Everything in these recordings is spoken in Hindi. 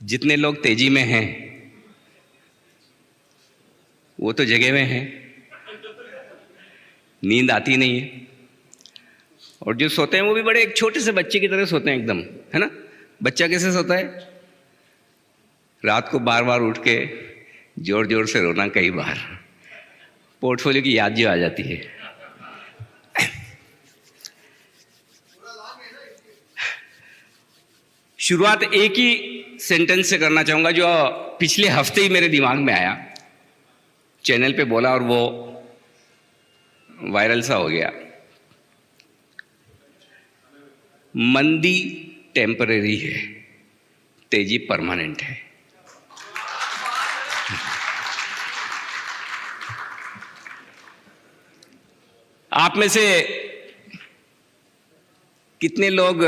जितने लोग तेजी में हैं वो तो जगे हुए हैं, नींद आती नहीं है। और जो सोते हैं वो भी बड़े एक छोटे से बच्चे की तरह सोते हैं एकदम, है ना। बच्चा कैसे सोता है? रात को बार बार उठ के जोर जोर से रोना, कई बार पोर्टफोलियो की याद जो आ जाती है। शुरुआत एक ही सेंटेंस से करना चाहूंगा जो पिछले हफ्ते ही मेरे दिमाग में आया, चैनल पे बोला और वो वायरल सा हो गया। मंदी टेम्परेरी है, तेजी परमानेंट है। आप में से कितने लोग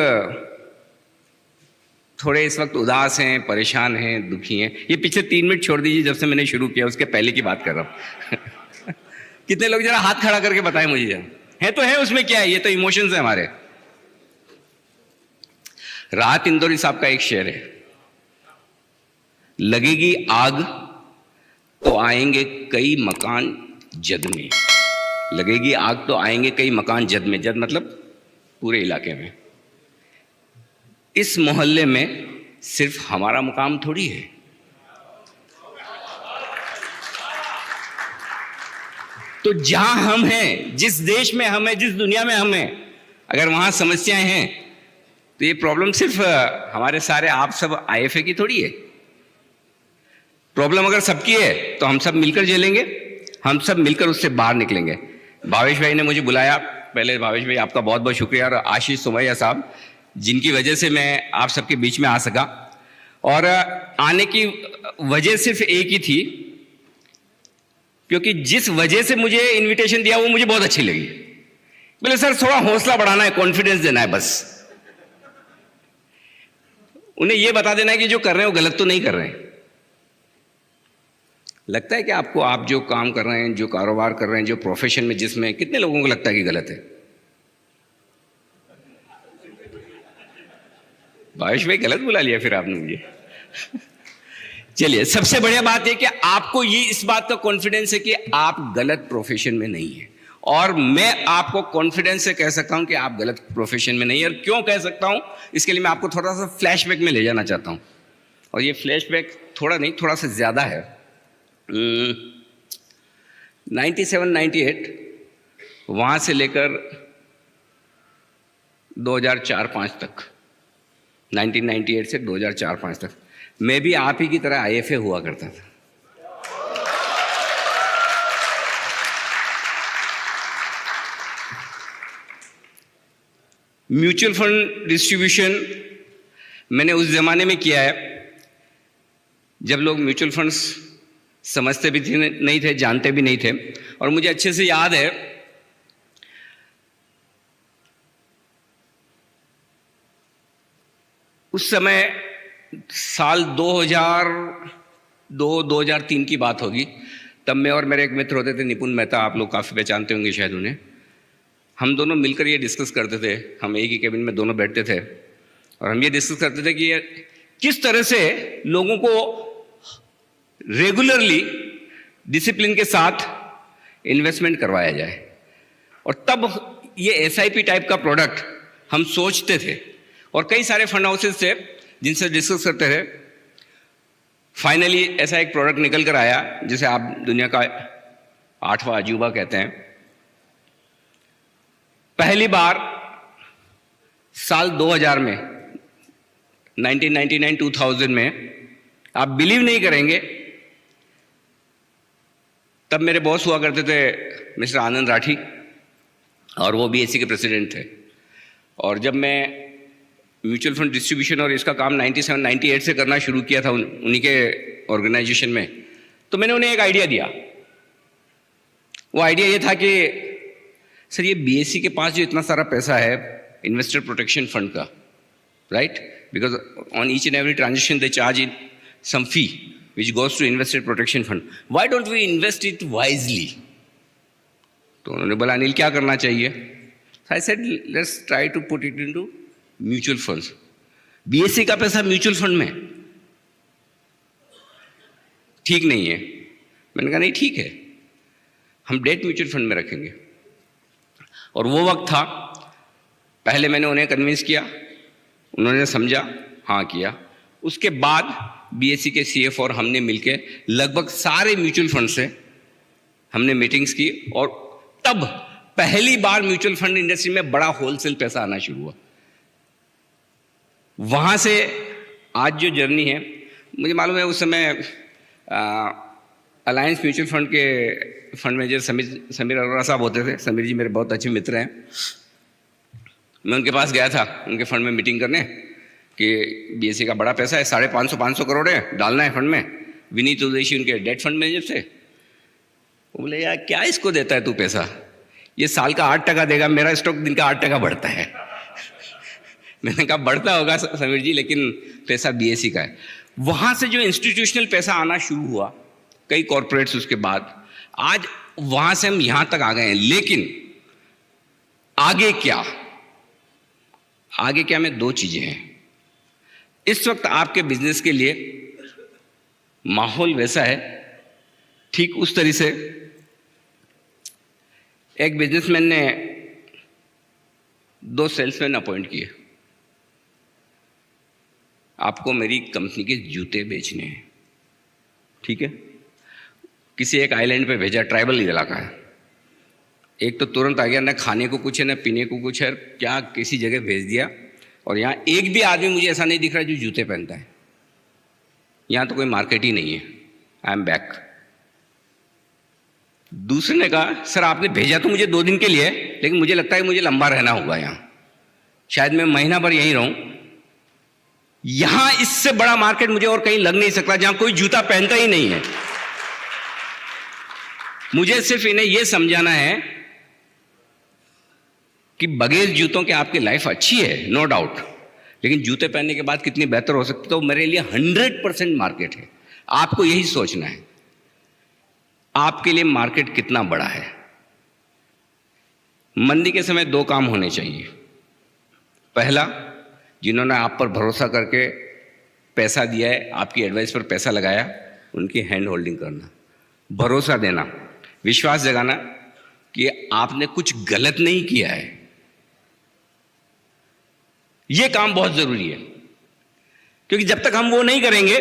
थोड़े इस वक्त उदास हैं, परेशान हैं, दुखी हैं? ये पिछले 3 मिनट छोड़ दीजिए, जब से मैंने शुरू किया उसके पहले की बात कर रहा हूं। कितने लोग जरा हाथ खड़ा करके बताएं मुझे जरा। है तो है, उसमें क्या है, ये तो इमोशंस है हमारे। राहत इंदौरी साहब का एक शेर है, लगेगी आग तो आएंगे कई मकान जद में। लगेगी आग तो आएंगे कई मकान जद में, जद मतलब पूरे इलाके में। इस मोहल्ले में सिर्फ हमारा मुकाम थोड़ी है। तो जहां हम हैं, जिस देश में हम हैं, जिस दुनिया में हम हैं, अगर वहां समस्याएं हैं तो ये प्रॉब्लम सिर्फ हमारे सारे आप सब आईएफए की थोड़ी है। प्रॉब्लम अगर सबकी है तो हम सब मिलकर झेलेंगे, हम सब मिलकर उससे बाहर निकलेंगे। भावेश भाई ने मुझे बुलाया, पहले भावेश भाई आपका बहुत बहुत शुक्रिया, और आशीष सोमैया साहब जिनकी वजह से मैं आप सबके बीच में आ सका। और आने की वजह सिर्फ एक ही थी, क्योंकि जिस वजह से मुझे इनविटेशन दिया वो मुझे बहुत अच्छी लगी। बोले सर थोड़ा हौसला बढ़ाना है, कॉन्फिडेंस देना है बस। उन्हें यह बता देना है कि जो कर रहे हैं वो गलत तो नहीं कर रहे हैं। लगता है कि आपको, आप जो काम कर रहे हैं, जो कारोबार कर रहे हैं, जो प्रोफेशन में जिसमें, कितने लोगों को लगता है कि गलत है? भावेश भाई गलत बुला लिया फिर आपने मुझे। चलिए, सबसे बढ़िया बात है कि आपको ये इस बात का कॉन्फिडेंस है कि आप गलत प्रोफेशन में नहीं है, और मैं आपको कॉन्फिडेंस से कह सकता हूं कि आप गलत प्रोफेशन में नहीं है। और क्यों कह सकता हूं, इसके लिए मैं आपको थोड़ा सा फ्लैशबैक में ले जाना चाहता हूं। और ये फ्लैशबैक थोड़ा नहीं, थोड़ा सा ज्यादा है। 97-98 वहां से लेकर 2004-05 तक, 1998 से 2004-05 तक मैं भी आप ही की तरह आईएफए हुआ करता था। म्यूचुअल फंड डिस्ट्रीब्यूशन मैंने उस जमाने में किया है जब लोग म्यूचुअल फंड्स समझते भी नहीं थे, जानते भी नहीं थे। और मुझे अच्छे से याद है, उस समय साल 2002-2003 की बात होगी। तब मैं और मेरे एक मित्र होते थे, निपुण मेहता, आप लोग काफ़ी पहचानते होंगे शायद उन्हें। हम दोनों मिलकर ये डिस्कस करते थे, हम एक ही केबिन में दोनों बैठते थे, और हम ये डिस्कस करते थे कि किस तरह से लोगों को रेगुलरली डिसिप्लिन के साथ इन्वेस्टमेंट करवाया जाए। और तब ये एसआईपी टाइप का प्रोडक्ट हम सोचते थे, और कई सारे फंड हाउसेस थे जिनसे डिस्कस करते थे। फाइनली ऐसा एक प्रोडक्ट निकल कर आया जिसे आप दुनिया का 8वां अजूबा कहते हैं। पहली बार साल 2000 में, 1999-2000 में, आप बिलीव नहीं करेंगे, तब मेरे बॉस हुआ करते थे मिस्टर आनंद राठी, और वो बीएससी के प्रेसिडेंट थे। और जब मैं म्यूचुअल फंड डिस्ट्रीब्यूशन और इसका काम 97-98 से करना शुरू किया था उन्हीं के ऑर्गेनाइजेशन में, तो मैंने उन्हें एक आइडिया दिया। वो आइडिया ये था कि सर ये बीएससी के पास जो इतना सारा पैसा है इन्वेस्टर प्रोटेक्शन फंड का, right, because on each and every transaction they charge in some fee which goes to investor protection fund. Why don't we invest it wisely? तो उन्होंने बोला अनिल क्या करना चाहिए? So I said let's try to put it into mutual funds. BSc का पैसा म्यूचुअल फंड में, ठीक नहीं है। मैंने कहा नहीं ठीक है, हम डेट म्यूचुअल फंड में रखेंगे। और वो वक्त था, पहले मैंने उन्हें कन्विंस किया, उन्होंने समझा, हाँ किया। उसके बाद बीएसई के सीएफ और हमने मिलके लगभग सारे म्यूचुअल फंड से हमने मीटिंग्स की, और तब पहली बार म्यूचुअल फंड इंडस्ट्री में बड़ा होलसेल पैसा आना शुरू हुआ। वहां से आज जो जर्नी है, मुझे मालूम है उस समय अलायंस म्यूचुअल फंड के फंड मैनेजर समीर अरोड़ा साहब होते थे। समीर जी मेरे बहुत अच्छे मित्र हैं। मैं उनके पास गया था उनके फंड में मीटिंग करने कि बीएसई का बड़ा पैसा है, 550 करोड़ है, डालना है फंड में। विनीत उदेशी उनके डेट फंड मैनेजर थे। वो बोले यार क्या इसको देता है तू पैसा, ये साल का 8% देगा, मेरा स्टॉक दिन का 8% बढ़ता है। मैंने कहा बढ़ता होगा समीर जी, लेकिन पैसा बीएसई का है। वहां से जो इंस्टीट्यूशनल पैसा आना शुरू हुआ, कई कॉरपोरेट्स, उसके बाद आज वहां से हम यहां तक आ गए हैं। लेकिन आगे क्या, आगे क्या में दो चीजें हैं। इस वक्त आपके बिजनेस के लिए माहौल वैसा है, ठीक उस तरह से एक बिजनेसमैन ने 2 सेल्समैन अपॉइंट किए, आपको मेरी कंपनी के जूते बेचने हैं, ठीक है। किसी एक आइलैंड पे भेजा, ट्राइबल इलाका है। एक तो तुरंत आ गया, ना खाने को कुछ है ना पीने को कुछ है, क्या किसी जगह भेज दिया। और यहाँ एक भी आदमी मुझे ऐसा नहीं दिख रहा जो जूते पहनता है। यहाँ तो कोई मार्केट ही नहीं है। I am back. दूसरे ने कहा सर आपने भेजा तो मुझे 2 दिन के लिए, लेकिन मुझे लगता है मुझे लंबा रहना होगा यहाँ, शायद मैं महीना भर यहीं रहूं। यहां इससे बड़ा मार्केट मुझे और कहीं लग नहीं सकता जहां कोई जूता पहनता ही नहीं है। मुझे सिर्फ इन्हें यह समझाना है कि बगैर जूतों के आपकी लाइफ अच्छी है, नो डाउट, लेकिन जूते पहनने के बाद कितनी बेहतर हो सकती है, तो मेरे लिए 100% मार्केट है। आपको यही सोचना है आपके लिए मार्केट कितना बड़ा है। मंदी के समय 2 काम होने चाहिए। पहला, जिन्होंने आप पर भरोसा करके पैसा दिया है, आपकी एडवाइस पर पैसा लगाया, उनकी हैंड होल्डिंग करना, भरोसा देना, विश्वास जगाना कि आपने कुछ गलत नहीं किया है। यह काम बहुत जरूरी है, क्योंकि जब तक हम वो नहीं करेंगे,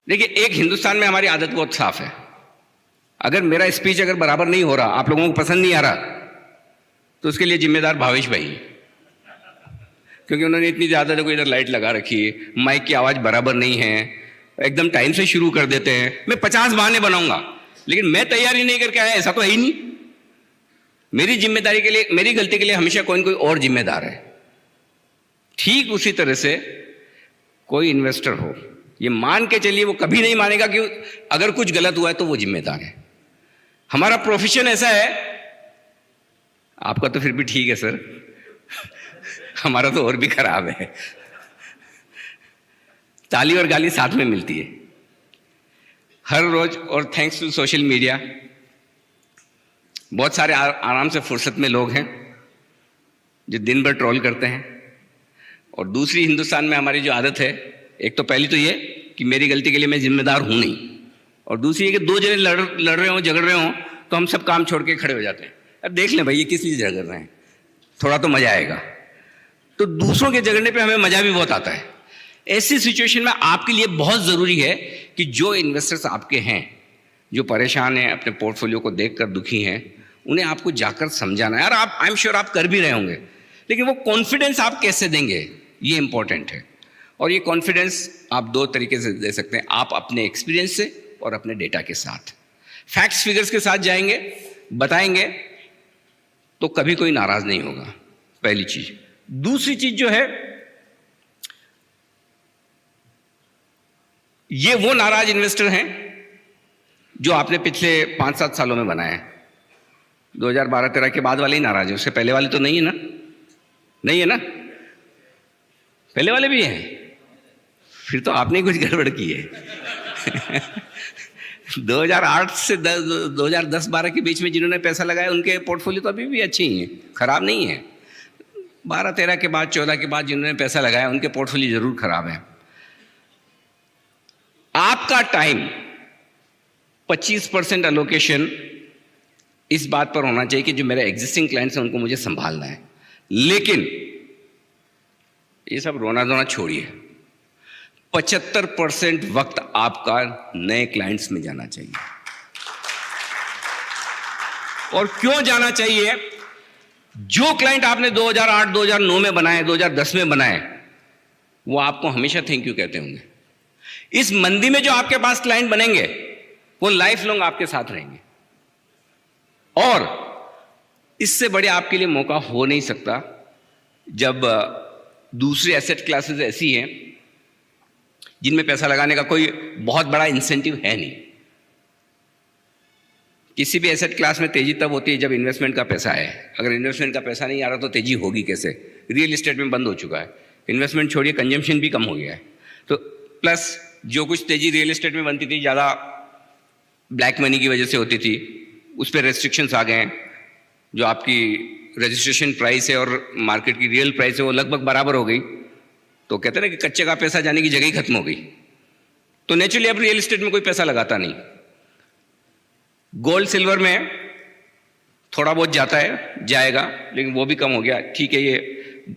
देखिए एक हिंदुस्तान में हमारी आदत बहुत साफ है, अगर मेरा स्पीच अगर बराबर नहीं हो रहा, आप लोगों को पसंद नहीं आ रहा, तो उसके लिए जिम्मेदार भावेश भाई, क्योंकि उन्होंने इतनी ज़्यादा देखो इधर लाइट लगा रखी है, माइक की आवाज़ बराबर नहीं है, एकदम टाइम से शुरू कर देते हैं। मैं 50 बहाने बनाऊंगा, लेकिन मैं तैयारी नहीं करके आया, ऐसा तो है ही नहीं। मेरी जिम्मेदारी के लिए, मेरी गलती के लिए हमेशा कोई न कोई और जिम्मेदार है। ठीक उसी तरह से कोई इन्वेस्टर हो, ये मान के चलिए वो कभी नहीं मानेगा कि अगर कुछ गलत हुआ है तो वो जिम्मेदार है। हमारा प्रोफेशन ऐसा है, आपका तो फिर भी ठीक है सर, हमारा तो और भी खराब है। ताली और गाली साथ में मिलती है हर रोज। और थैंक्स टू सोशल मीडिया, बहुत सारे आराम से फुर्सत में लोग हैं जो दिन भर ट्रोल करते हैं। और दूसरी, हिंदुस्तान में हमारी जो आदत है, एक तो पहली तो ये कि मेरी गलती के लिए मैं जिम्मेदार हूं नहीं, और दूसरी ये कि 2 जने लड़ रहे हो, झगड़ रहे हो, तो हम सब काम छोड़ के खड़े हो जाते हैं। अब देख लें भाई ये किस लिए झगड़ रहे हैं, थोड़ा तो मजा आएगा। तो दूसरों के झगड़ने पे हमें मजा भी बहुत आता है। ऐसी सिचुएशन में आपके लिए बहुत जरूरी है कि जो इन्वेस्टर्स आपके हैं, जो परेशान हैं, अपने पोर्टफोलियो को देखकर दुखी हैं, उन्हें आपको जाकर समझाना है। यार आप, आई एम श्योर आप कर भी रहे होंगे, लेकिन वो कॉन्फिडेंस आप कैसे देंगे, ये इंपॉर्टेंट है। और ये कॉन्फिडेंस आप 2 तरीके से दे सकते हैं, आप अपने एक्सपीरियंस से और अपने डेटा के साथ। फैक्ट्स फिगर्स के साथ जाएंगे, बताएंगे, तो कभी कोई नाराज नहीं होगा, पहली चीज। दूसरी चीज जो है, ये वो नाराज इन्वेस्टर हैं जो आपने पिछले 5-7 सालों में बनाए हैं। 2012-13 के बाद वाले ही नाराज है, उससे पहले वाले तो नहीं है ना, नहीं है ना, पहले वाले भी हैं, फिर तो आपने कुछ गड़बड़ की है। 2008 से 2010-12 के बीच में जिन्होंने पैसा लगाया उनके पोर्टफोलियो तो अभी भी अच्छे ही हैं, खराब नहीं है। 12-13 के बाद, 14 के बाद जिन्होंने पैसा लगाया उनके पोर्टफोलियो जरूर खराब है। आपका टाइम 25% एलोकेशन इस बात पर होना चाहिए कि जो मेरे एग्जिस्टिंग क्लाइंट्स हैं उनको मुझे संभालना है। लेकिन ये सब रोना धोना छोड़िए, 75% वक्त आपका नए क्लाइंट्स में जाना चाहिए। और क्यों जाना चाहिए? जो क्लाइंट आपने 2008, 2009 में बनाए, 2010 में बनाए, वो आपको हमेशा थैंक यू कहते होंगे। इस मंदी में जो आपके पास क्लाइंट बनेंगे वो लाइफ लॉन्ग आपके साथ रहेंगे। और इससे बड़े आपके लिए मौका हो नहीं सकता जब दूसरी एसेट क्लासेस ऐसी हैं जिनमें पैसा लगाने का कोई बहुत बड़ा इंसेंटिव है नहीं। किसी भी एसेट क्लास में तेजी तब होती है जब इन्वेस्टमेंट का पैसा है। अगर इन्वेस्टमेंट का पैसा नहीं आ रहा तो तेजी होगी कैसे? रियल एस्टेट में बंद हो चुका है, इन्वेस्टमेंट छोड़िए, कंजम्पशन भी कम हो गया है। तो प्लस जो कुछ तेजी रियल एस्टेट में बनती थी ज़्यादा ब्लैक मनी की वजह से होती थी, उस पर रेस्ट्रिक्शंस आ गए हैं। जो आपकी रजिस्ट्रेशन प्राइस है और मार्केट की रियल प्राइस है वो लगभग बराबर हो गई। तो कहते हैं ना कि कच्चे का पैसा जाने की जगह ही खत्म हो गई। तो नेचुरली अब रियल एस्टेट में कोई पैसा लगाता नहीं। गोल्ड सिल्वर में थोड़ा बहुत जाता है, जाएगा, लेकिन वो भी कम हो गया। ठीक है, ये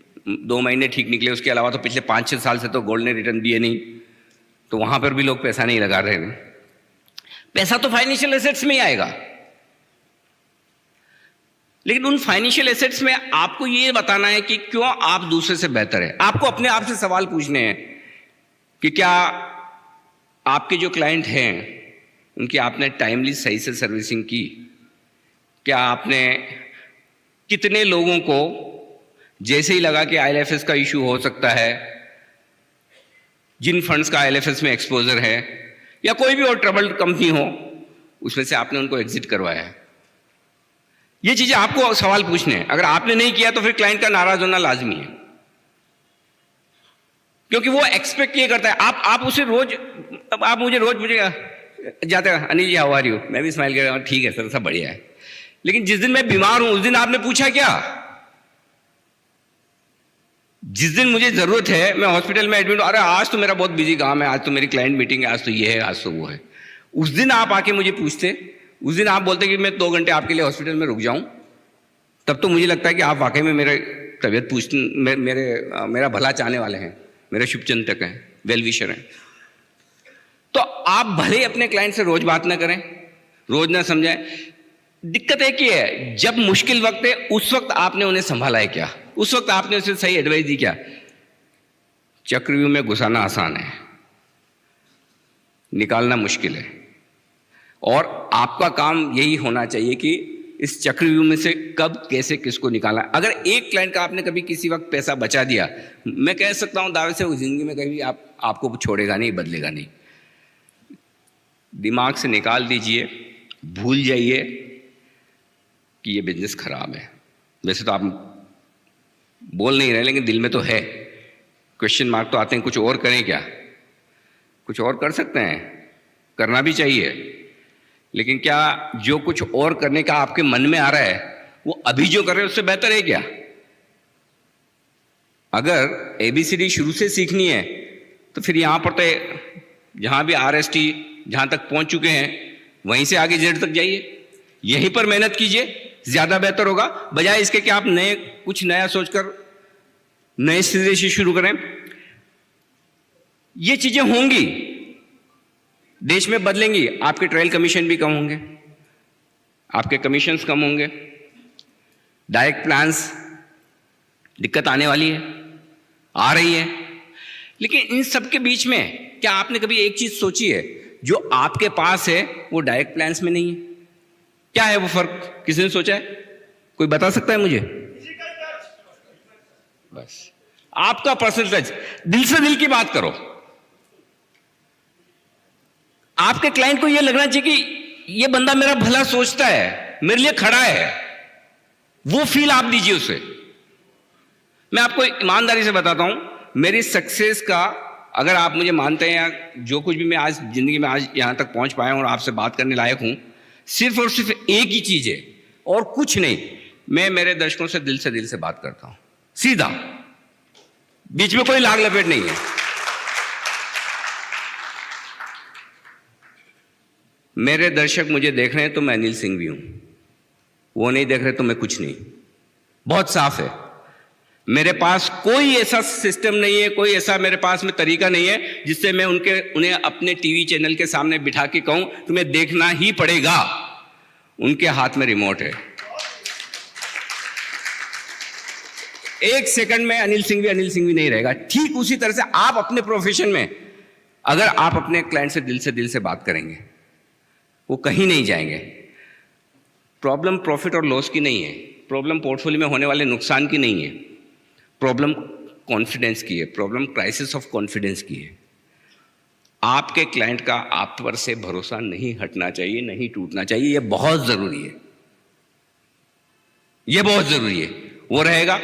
2 महीने ठीक निकले, उसके अलावा तो पिछले 5-6 साल से तो गोल्ड ने रिटर्न दिए नहीं, तो वहां पर भी लोग पैसा नहीं लगा रहे हैं। पैसा तो फाइनेंशियल एसेट्स में ही आएगा, लेकिन उन फाइनेंशियल एसेट्स में आपको ये बताना है कि क्यों आप दूसरे से बेहतर है। आपको अपने आप से सवाल पूछने हैं कि क्या आपके जो क्लाइंट हैं उनकी आपने टाइमली सही से सर्विसिंग की? क्या आपने कितने लोगों को जैसे ही लगा कि आईएलएफएस का इशू हो सकता है, जिन फंड्स का आईएलएफएस में एक्सपोजर है या कोई भी और ट्रबल्ड कंपनी हो, उसमें से आपने उनको एग्जिट करवाया है? ये चीजें आपको सवाल पूछने हैं। अगर आपने नहीं किया तो फिर क्लाइंट का नाराज होना लाजमी है, क्योंकि वो एक्सपेक्ट ये करता है। आप उसे रोज, आप मुझे रोज पूछेगा जाते हैं, Anil ji how are you, मैं भी स्माइल कर रहा हूं, ठीक है सर, सब बढ़िया है। लेकिन जिस दिन मैं बीमार हूं उस दिन आपने पूछा क्या? जिस दिन मुझे जरूरत है, मैं हॉस्पिटल में एडमिट, अरे आज तो मेरा बहुत बिजी काम है, आज तो मेरी क्लाइंट मीटिंग है, आज तो ये है, आज तो वो है, उस दिन आप आके मुझे पूछते, उस दिन आप बोलते कि मैं 2 घंटे आपके लिए हॉस्पिटल में रुक जाऊं, तब तो मुझे लगता है कि आप वाकई में मेरे तबीयत पूछने, मेरा भला चाहने वाले हैं, मेरे शुभचिंतक हैं, वेल विशर हैं। तो आप भले ही अपने क्लाइंट से रोज बात ना करें, रोज ना समझाएं, दिक्कत एक ही है, जब मुश्किल वक्त है उस वक्त आपने उन्हें संभाला है क्या? उस वक्त आपने उसे सही एडवाइस दी क्या? चक्रव्यूह में घुसाना आसान है, निकालना मुश्किल है। और आपका काम यही होना चाहिए कि इस चक्रव्यूह में से कब कैसे किसको निकालना। अगर एक क्लाइंट का आपने कभी किसी वक्त पैसा बचा दिया, मैं कह सकता हूं दावे से वो जिंदगी में कभी आपको छोड़ेगा नहीं, बदलेगा नहीं। दिमाग से निकाल दीजिए, भूल जाइए कि ये बिजनेस खराब है। वैसे तो आप बोल नहीं रहे, लेकिन दिल में तो है, क्वेश्चन मार्क तो आते हैं, कुछ और करें क्या? कुछ और कर सकते हैं, करना भी चाहिए, लेकिन क्या जो कुछ और करने का आपके मन में आ रहा है वो अभी जो कर रहे हैं उससे बेहतर है क्या? अगर ABCD शुरू से सीखनी है तो फिर यहां पर तो जहां भी RST जहां तक पहुंच चुके हैं वहीं से आगे Z तक जाइए, यहीं पर मेहनत कीजिए, ज्यादा बेहतर होगा, बजाय इसके कि आप कुछ नया सोचकर नए सिरे से शुरू करें। ये चीजें होंगी, देश में बदलेंगी, आपके ट्रायल कमीशन भी कम होंगे, आपके कमीशंस कम होंगे, डायरेक्ट प्लान्स, दिक्कत आने वाली है, आ रही है। लेकिन इन सब के बीच में क्या आपने कभी एक चीज सोची है, जो आपके पास है वो डायरेक्ट प्लान्स में नहीं है? क्या है वो फर्क? किसी ने सोचा है? कोई बता सकता है मुझे? बस आपका पर्सनल टच, दिल से दिल की बात करो। आपके क्लाइंट को यह लगना चाहिए कि यह बंदा मेरा भला सोचता है, मेरे लिए खड़ा है, वो फील आप दीजिए उसे। मैं आपको ईमानदारी से बताता हूं, मेरी सक्सेस का, अगर आप मुझे मानते हैं या जो कुछ भी मैं आज जिंदगी में आज यहां तक पहुंच पाया हूं और आपसे बात करने लायक हूं, सिर्फ और सिर्फ एक ही चीज है और कुछ नहीं, मैं मेरे दर्शकों से दिल से बात करता हूं, सीधा, बीच में कोई लाग लपेट नहीं है। मेरे दर्शक मुझे देख रहे हैं तो मैं अनिल सिंह भी हूं, वो नहीं देख रहे तो मैं कुछ नहीं। बहुत साफ है। मेरे पास कोई ऐसा सिस्टम नहीं है, कोई ऐसा मेरे पास में तरीका नहीं है जिससे मैं उन्हें अपने टीवी चैनल के सामने बिठा के कहूं तुम्हें देखना ही पड़ेगा। उनके हाथ में रिमोट है। एक सेकंड में अनिल सिंह भी नहीं रहेगा। ठीक उसी तरह से आप अपने प्रोफेशन में अगर आप अपने क्लाइंट से दिल से बात करेंगे, वो कहीं नहीं जाएंगे। प्रॉब्लम प्रॉफिट और लॉस की नहीं है, प्रॉब्लम पोर्टफोलियो में होने वाले नुकसान की नहीं है, प्रॉब्लम कॉन्फिडेंस की है, प्रॉब्लम क्राइसिस ऑफ कॉन्फिडेंस की है। आपके क्लाइंट का आप पर से भरोसा नहीं हटना चाहिए, नहीं टूटना चाहिए। यह बहुत जरूरी है, यह बहुत जरूरी है। वो रहेगा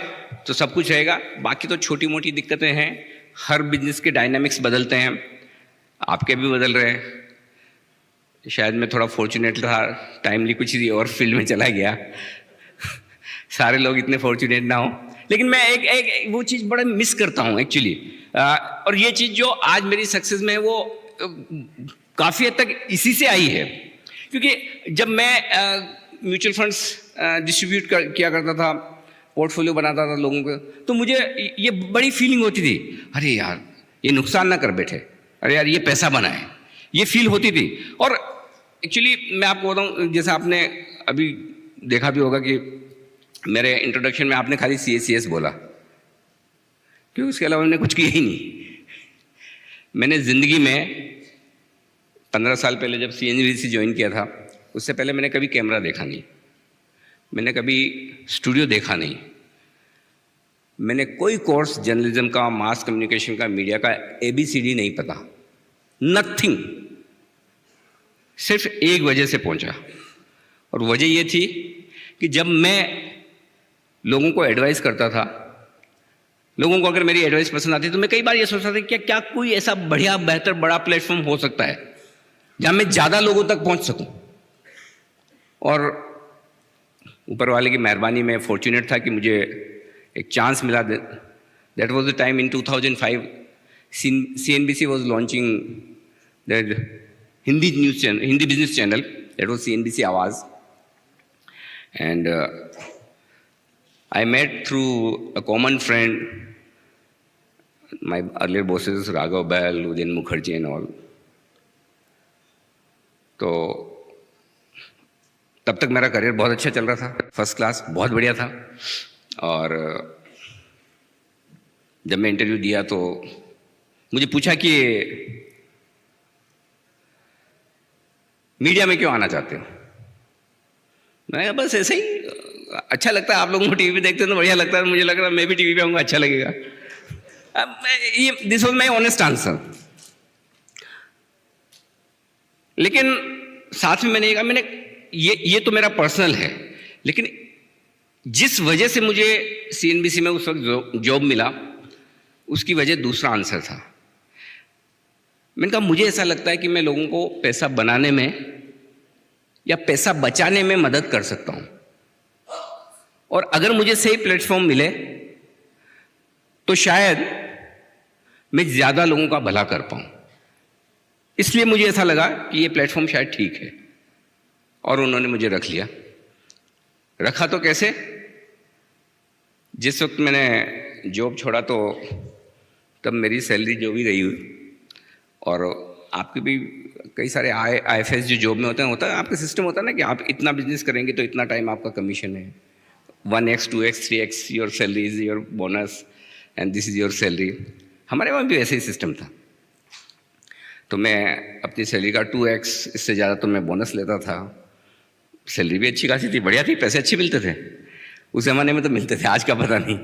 तो सब कुछ रहेगा। बाकी तो छोटी मोटी दिक्कतें हैं, हर बिजनेस के डायनामिक्स बदलते हैं, आपके भी बदल रहे हैं। शायद मैं थोड़ा फॉर्चुनेट रहा, टाइमली कुछ और फील्ड में चला गया। सारे लोग इतने फॉर्चुनेट ना हो, लेकिन मैं एक वो चीज़ बड़ा मिस करता हूँ एक्चुअली। और ये चीज़ जो आज मेरी सक्सेस में है वो काफ़ी हद तक इसी से आई है। क्योंकि जब मैं म्यूचुअल फंड्स डिस्ट्रीब्यूट किया करता था, पोर्टफोलियो बनाता था लोगों को, तो मुझे ये बड़ी फीलिंग होती थी, अरे यार ये नुकसान ना कर बैठे, अरे यार ये पैसा बनाए, ये फील होती थी। और एक्चुअली मैं आपको बताऊँ, जैसे आपने अभी देखा भी होगा कि मेरे इंट्रोडक्शन में आपने खाली CACS बोला, क्योंकि उसके अलावा मैंने कुछ किया ही नहीं। मैंने ज़िंदगी में 15 साल पहले जब CNBC ज्वाइन किया था, उससे पहले मैंने कभी कैमरा देखा नहीं, मैंने कभी स्टूडियो देखा नहीं, मैंने कोई कोर्स जर्नलिज्म का, मास कम्युनिकेशन का, मीडिया का ABCD नहीं पता, नथिंग। सिर्फ एक वजह से पहुंचा, और वजह ये थी कि जब मैं लोगों को एडवाइस करता था, लोगों को अगर मेरी एडवाइस पसंद आती तो मैं कई बार ये सोचता था कि क्या कोई ऐसा बढ़िया, बेहतर, बड़ा प्लेटफॉर्म हो सकता है जहां मैं ज़्यादा लोगों तक पहुंच सकूं। और ऊपर वाले की मेहरबानी में फॉर्चुनेट था कि मुझे एक चांस मिला। That was the time in 2005 CNBC was launching that Hindi news channel, Hindi business channel, that was CNBC आवाज़। And I met through a common friend, my earlier bosses, Raghav Bell, Udin Mukherjee and all. तो तब तक मेरा करियर बहुत अच्छा चल रहा था, फर्स्ट क्लास, बहुत बढ़िया था। और जब मैं इंटरव्यू दिया तो मुझे पूछा कि मीडिया में क्यों आना चाहते हो? मैं बस ऐसे ही, अच्छा लगता है, आप लोगों को टीवी पे देखते हैं तो बढ़िया लगता है, मुझे लग रहा है मैं भी टीवी पे आऊँगा, अच्छा लगेगा। This was my honest answer. लेकिन साथ में मैंने कहा, ये तो मेरा पर्सनल है, लेकिन जिस वजह से मुझे CNBC में उस वक्त जॉब मिला, उसकी वजह दूसरा आंसर था। मैंने कहा मुझे ऐसा लगता है कि मैं लोगों को पैसा बनाने में या पैसा बचाने में मदद कर सकता हूं, और अगर मुझे सही प्लेटफॉर्म मिले तो शायद मैं ज्यादा लोगों का भला कर पाऊं। इसलिए मुझे ऐसा लगा कि ये प्लेटफॉर्म शायद ठीक है, और उन्होंने मुझे रख लिया। रखा तो कैसे? जिस वक्त मैंने जॉब छोड़ा तो तब मेरी सैलरी जो भी रही हुई, और आपके भी कई सारे IFS जो जॉब में होता है आपका सिस्टम होता है ना कि आप इतना बिजनेस करेंगे तो इतना टाइम आपका कमीशन है, 1x 2x 3x your salary is your bonus and this is your salary. हमारे वहाँ भी ऐसे ही सिस्टम था। तो मैं अपनी सैलरी का 2x, इससे ज़्यादा तो मैं बोनस लेता था। सैलरी भी अच्छी खासी थी, बढ़िया थी, पैसे अच्छे मिलते थे उस ज़माने में, तो मिलते थे, आज का पता नहीं।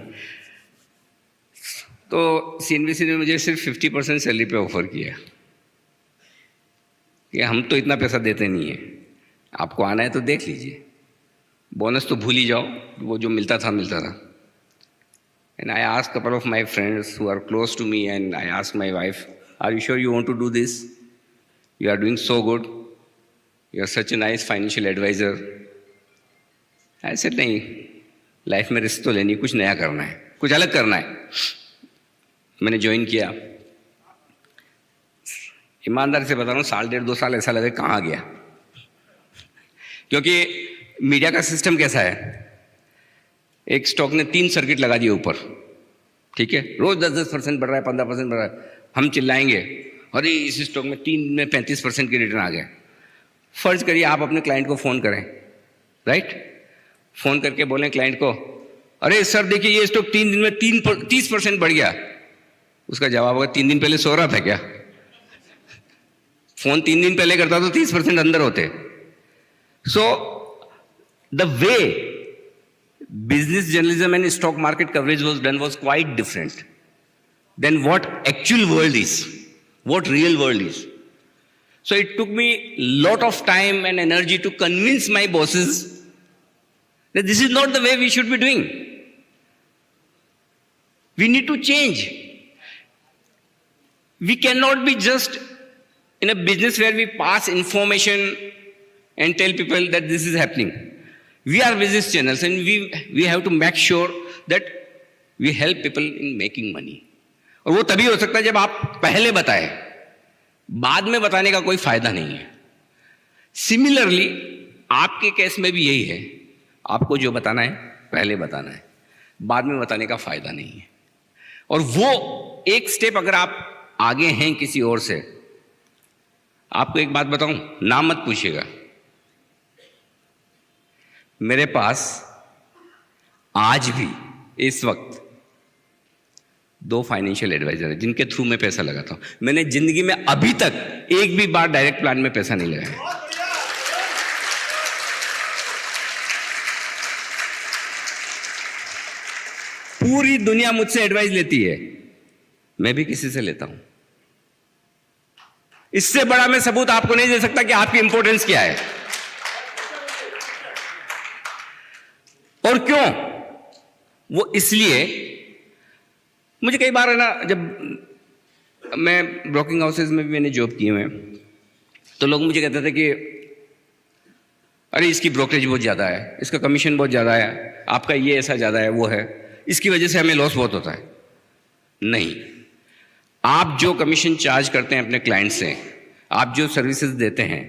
तो CNBC ने मुझे सिर्फ 50% सैलरी पे ऑफर किया कि हम तो इतना पैसा देते नहीं है, आपको आना है तो देख लीजिए, बोनस तो भूल ही जाओ, वो जो मिलता था। And I asked couple of my friends who are close to me, and I asked my wife, are you sure you want to do this? You are doing so good, you are such a nice financial advisor. I said नहीं, लाइफ में रिस्क तो लेनी, कुछ नया करना है, कुछ अलग करना है। मैंने ज्वाइन किया। ईमानदारी से बता रहा हूँ, 1.5 2 साल ऐसा लगे कहाँ गया, क्योंकि मीडिया का सिस्टम कैसा है, एक स्टॉक ने 3 सर्किट लगा दिए ऊपर, ठीक है, रोज 10% बढ़ रहा है, 15% बढ़ रहा है, हम चिल्लाएंगे अरे इस स्टॉक में 3 में 35% की रिटर्न आ गया। फर्ज करिए आप अपने क्लाइंट को फ़ोन करें, राइट, फ़ोन करके बोलें क्लाइंट को अरे सर देखिए ये स्टॉक 3 दिन में 30% बढ़ गया। उसका जवाब होगा 3 दिन पहले सो रहा था क्या? फ़ोन 3 दिन पहले करता तो 30% अंदर होते। So the way business journalism and stock market coverage was done was quite different than what actual world is, what real world is. So it took me lot of time and energy to convince my bosses that this is not the way we should be doing. We need to change. We cannot be just in a business where we pass information and tell people that this is happening. We are business channels and we have to make sure that we help people in making money. और वो तभी हो सकता है जब आप पहले बताएं, बाद में बताने का कोई फायदा नहीं है। सिमिलरली आपके केस में भी यही है, आपको जो बताना है पहले बताना है, बाद में बताने का फायदा नहीं है। और वो एक स्टेप अगर आप आगे हैं किसी और से, आपको एक बात बताऊं, नाम मत पूछिएगा, मेरे पास आज भी इस वक्त 2 फाइनेंशियल एडवाइजर हैं जिनके थ्रू मैं पैसा लगाता हूं। मैंने जिंदगी में अभी तक एक भी बार डायरेक्ट प्लान में पैसा नहीं लगाया। पूरी दुनिया मुझसे एडवाइस लेती है, मैं भी किसी से लेता हूं। इससे बड़ा मैं सबूत आपको नहीं दे सकता कि आपकी इंपॉर्टेंस क्या है और क्यों। वो इसलिए मुझे कई बार है ना, जब मैं ब्रोकिंग हाउसेज में भी मैंने जॉब की हुए, तो लोग मुझे कहते थे कि अरे इसकी ब्रोकरेज बहुत ज़्यादा है, इसका कमीशन बहुत ज़्यादा है, आपका ये ऐसा ज़्यादा है, वो है, इसकी वजह से हमें लॉस बहुत होता है। नहीं, आप जो कमीशन चार्ज करते हैं अपने क्लाइंट से, आप जो सर्विसेज देते हैं,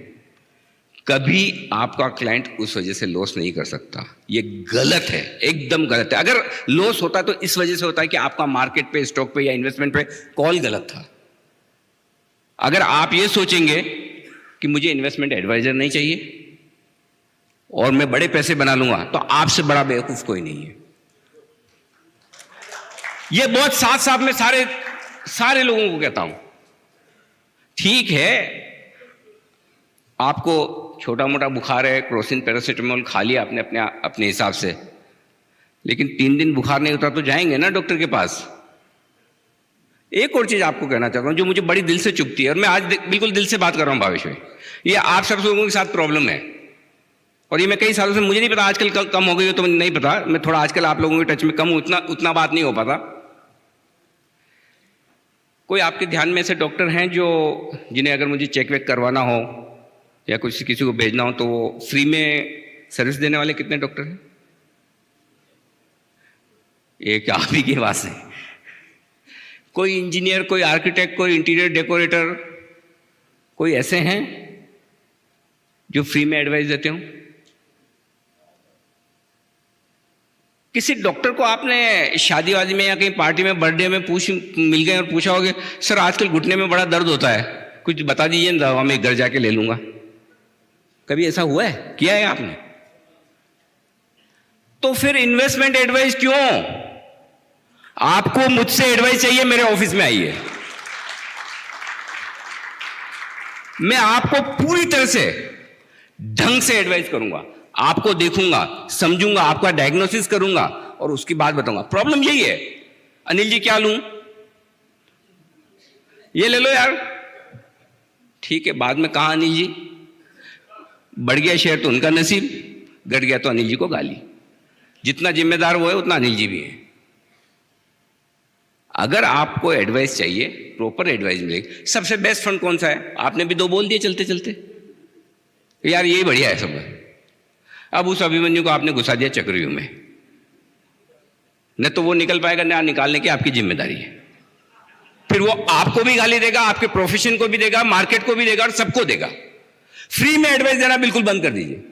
कभी आपका क्लाइंट उस वजह से लॉस नहीं कर सकता। ये गलत है, एकदम गलत है। अगर लॉस होता तो इस वजह से होता है कि आपका मार्केट पे, स्टॉक पे या इन्वेस्टमेंट पे कॉल गलत था। अगर आप ये सोचेंगे कि मुझे इन्वेस्टमेंट एडवाइजर नहीं चाहिए और मैं बड़े पैसे बना लूंगा, तो आपसे बड़ा बेवकूफ कोई नहीं है। ये बहुत साफ साफ मैं सारे लोगों को कहता हूं। ठीक है, आपको छोटा मोटा बुखार है, क्रोसिन पैरासीटामोल खा लिया आपने अपने हिसाब से, लेकिन 3 दिन बुखार नहीं होता तो जाएंगे ना डॉक्टर के पास। एक और चीज आपको कहना चाहता हूं जो मुझे बड़ी दिल से चुभती है, और मैं आज बिल्कुल दिल से बात कर रहा हूं भावेश भाई, ये आप सब लोगों के साथ प्रॉब्लम है और ये मैं कई सालों से, मुझे नहीं पता आजकल कम हो गई हो तो नहीं पता, मैं थोड़ा आजकल आप लोगों के टच में कम हूं, उतना बात नहीं हो पाता। कोई आपके ध्यान में ऐसे डॉक्टर हैं जिन्हें अगर मुझे चेक वेक करवाना हो या कुछ किसी को भेजना हो तो वो फ्री में सर्विस देने वाले कितने डॉक्टर हैं? एक आप ही के पास है। कोई इंजीनियर, कोई आर्किटेक्ट, कोई इंटीरियर डेकोरेटर, कोई ऐसे हैं जो फ्री में एडवाइस देते हो? किसी डॉक्टर को आपने शादी वादी में या कहीं पार्टी में, बर्थडे में मिल गए और पूछा होगा सर आजकल घुटने में बड़ा दर्द होता है, कुछ बता दीजिए ना, दवा मैं घर जाके ले लूंगा। कभी ऐसा हुआ है? किया है आपने? तो फिर इन्वेस्टमेंट एडवाइस क्यों? आपको मुझसे एडवाइस चाहिए, मेरे ऑफिस में आइए, मैं आपको पूरी तरह से ढंग से एडवाइस करूंगा, आपको देखूंगा, समझूंगा, आपका डायग्नोसिस करूंगा और उसकी बात बताऊंगा। प्रॉब्लम यही है, अनिल जी क्या लूं, ये ले लो यार, ठीक है, बाद में कहा अनिल जी, बढ़ गया शेयर तो उनका नसीब, घट गया तो अनिल जी को गाली। जितना जिम्मेदार वो है उतना अनिल जी भी है। अगर आपको एडवाइस चाहिए, प्रॉपर एडवाइस मिलेगी। सबसे बेस्ट फंड कौन सा है? आपने भी 2 बोल दिए चलते चलते, यार यही बढ़िया है सब। अब उस अभिमन्यु को आपने घुसा दिया चक्रव्यूह में, न तो वो निकल पाएगा, ना निकालने की आपकी जिम्मेदारी है। फिर वो आपको भी गाली देगा, आपके प्रोफेशन को भी देगा, मार्केट को भी देगा और सबको देगा। फ्री में एडवाइस देना बिल्कुल बंद कर दीजिए।